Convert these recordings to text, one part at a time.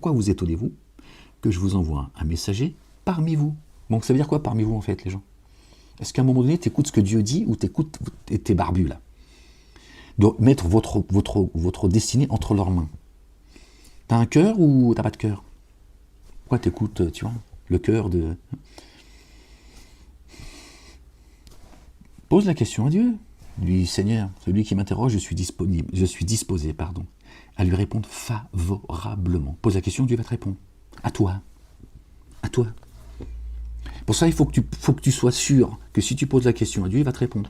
pourquoi vous étonnez-vous que je vous envoie un messager parmi vous? Donc ça veut dire quoi parmi vous en fait, les gens? Est-ce qu'à un moment donné, tu écoutes ce que Dieu dit ou tu écoutes tes barbus là? Donc mettre votre destinée entre leurs mains. T'as un cœur ou t'as pas de cœur? Pourquoi t'écoutes, tu vois, le cœur de... Pose la question à Dieu. Lui, Seigneur, celui qui m'interroge, je suis disposé, à lui répondre favorablement. Pose la question, Dieu va te répondre. À toi. À toi. Pour ça, il faut que tu sois sûr que si tu poses la question à Dieu, il va te répondre.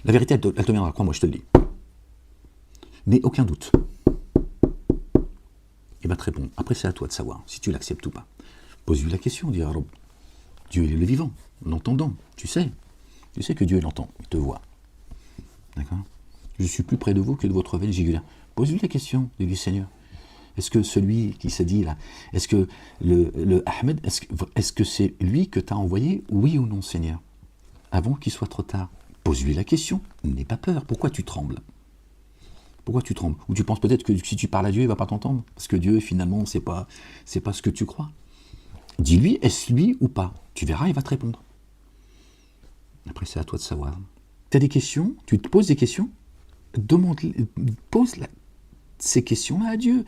La vérité, elle te viendra, crois-moi, je te le dis. N'aie aucun doute. Il va te répondre. Après, c'est à toi de savoir si tu l'acceptes ou pas. Pose-lui la question, dis alors, Dieu il est le vivant, l'entendant, tu sais. Tu sais que Dieu l'entend, il te voit. D'accord? Je suis plus près de vous que de votre veine jugulaire. Pose-lui la question, dis Seigneur. Est-ce que celui qui s'est dit là, est-ce que le Ahmed, est-ce que c'est lui que tu as envoyé, oui ou non, Seigneur? Avant qu'il soit trop tard. Pose-lui la question, n'aie pas peur. Pourquoi tu trembles? Pourquoi tu trembles? Ou tu penses peut-être que si tu parles à Dieu, il ne va pas t'entendre? Parce que Dieu, finalement, c'est pas ce que tu crois. Dis-lui, est-ce lui ou pas? Tu verras, il va te répondre. Après, c'est à toi de savoir. Tu as des questions? Tu te poses des questions? Pose ces questions-là à Dieu.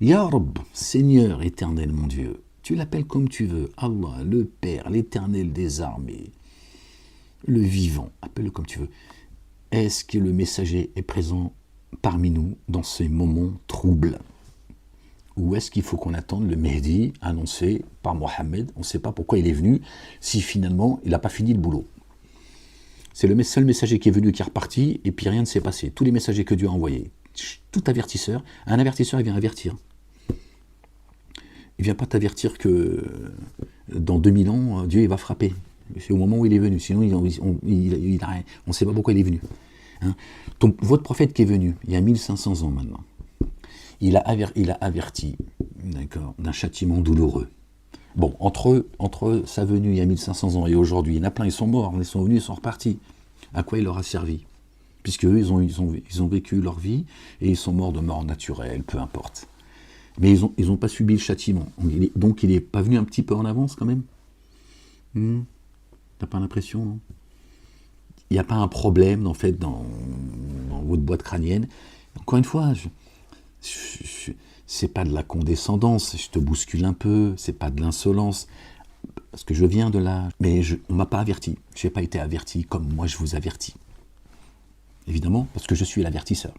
Ya Rabb, Seigneur éternel, mon Dieu, tu l'appelles comme tu veux. Allah, le Père, l'éternel des armées, le vivant, appelle-le comme tu veux. Est-ce que le messager est présent parmi nous dans ces moments troubles? Ou est-ce qu'il faut qu'on attende le Mehdi annoncé par Mohammed? On ne sait pas pourquoi il est venu, si finalement il n'a pas fini le boulot. C'est le seul messager qui est venu, qui est reparti, et puis rien ne s'est passé. Tous les messagers que Dieu a envoyés, tout avertisseur, un avertisseur, il vient avertir. Il ne vient pas t'avertir que dans 2000 ans, Dieu il va frapper. C'est au moment où il est venu. Sinon, on ne sait pas pourquoi il est venu. Hein. Votre prophète qui est venu, il y a 1500 ans maintenant, il a averti, d'accord, d'un châtiment douloureux. Bon, entre sa venue il y a 1500 ans et aujourd'hui, il y en a plein, ils sont morts, ils sont venus, ils sont repartis. À quoi il leur a servi? Puisque eux, ils ont vécu leur vie et ils sont morts de mort naturelle, peu importe. Mais ils ont pas subi le châtiment. Donc il n'est pas venu un petit peu en avance quand même? T'as pas l'impression, non? Il n'y a pas un problème en fait dans votre boîte crânienne. Encore une fois, c'est pas de la condescendance, je te bouscule un peu, c'est pas de l'insolence, parce que je viens de là. Mais on m'a pas averti, je n'ai pas été averti comme moi je vous avertis. Évidemment, parce que je suis l'avertisseur.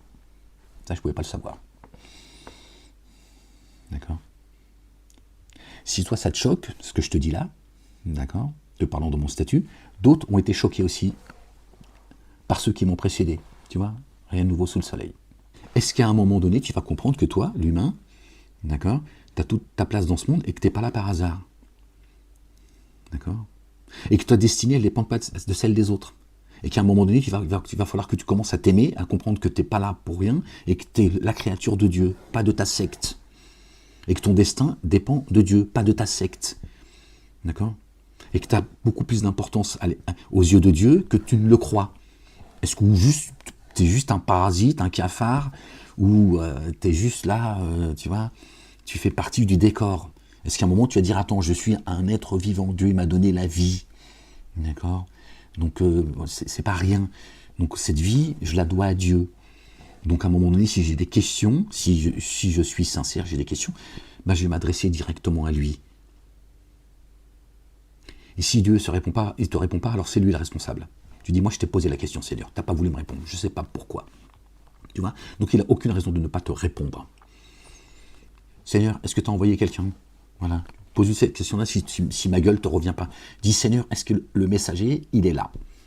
Ça, je ne pouvais pas le savoir. D'accord? Si toi, ça te choque, ce que je te dis là, d'accord, te parlant de mon statut, d'autres ont été choqués aussi par ceux qui m'ont précédé. Tu vois, rien de nouveau sous le soleil. Est-ce qu'à un moment donné, tu vas comprendre que toi, l'humain, d'accord, tu as toute ta place dans ce monde et que tu n'es pas là par hasard? D'accord? Et que ta destinée, elle ne dépend pas de celle des autres. Et qu'à un moment donné, il va falloir que tu commences à t'aimer, à comprendre que tu n'es pas là pour rien et que tu es la créature de Dieu, pas de ta secte. Et que ton destin dépend de Dieu, pas de ta secte. D'accord? Et que tu as beaucoup plus d'importance aux yeux de Dieu que tu ne le crois. Est-ce que tu es juste un parasite, un cafard, ou tu es juste là, tu vois, tu fais partie du décor? Est-ce qu'à un moment tu vas dire, attends, je suis un être vivant, Dieu m'a donné la vie. D'accord? Donc c'est pas rien. Donc cette vie, je la dois à Dieu. Donc à un moment donné, si j'ai des questions, si je suis sincère, j'ai des questions, ben, je vais m'adresser directement à lui. Et si Dieu ne te répond pas, alors c'est lui le responsable. Tu dis, moi je t'ai posé la question, Seigneur, tu n'as pas voulu me répondre, je ne sais pas pourquoi. Tu vois? Donc il n'a aucune raison de ne pas te répondre. Seigneur, est-ce que tu as envoyé quelqu'un? Voilà. Pose-lui cette question-là si ma gueule ne te revient pas. Dis, Seigneur, est-ce que le messager, il est là?